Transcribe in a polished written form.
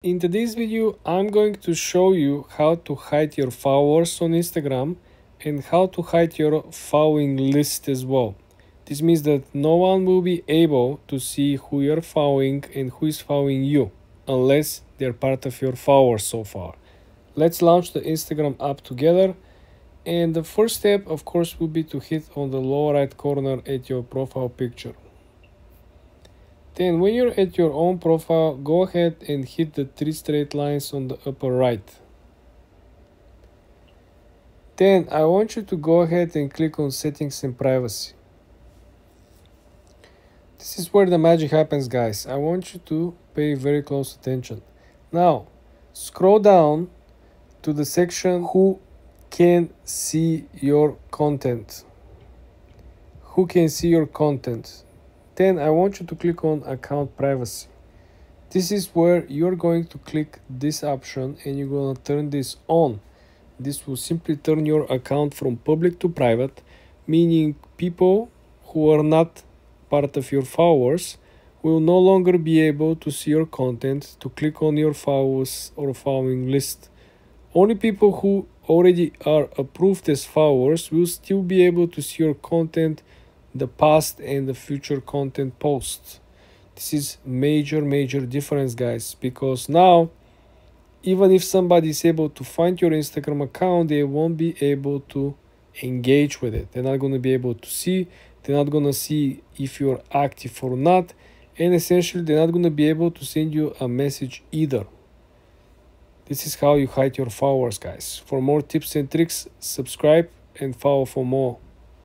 In today's video, I'm going to show you how to hide your followers on Instagram and how to hide your following list as well. This means that no one will be able to see who you're following and who is following you unless they're part of your followers so far. Let's launch the Instagram app together. And the first step, of course, will be to hit on the lower right corner at your profile picture. Then when you're at your own profile, go ahead and hit the three straight lines on the upper right. Then I want you to go ahead and click on settings and privacy. This is where the magic happens, guys. I want you to pay very close attention. Now, scroll down to the section who can see your content. Who can see your content? Then I want you to click on account privacy. This is where you're going to click this option and you're going to turn this on. This will simply turn your account from public to private, meaning people who are not part of your followers will no longer be able to see your content, to click on your followers or following list. Only people who already are approved as followers will still be able to see your content, the past and the future content posts. This is major difference, guys, because now even if somebody is able to find your Instagram account, they won't be able to engage with it. They're not going to be able to see, they're not going to see if you're active or not, and essentially they're not going to be able to send you a message either. This is how you hide your followers, guys. For more tips and tricks, subscribe and follow for more.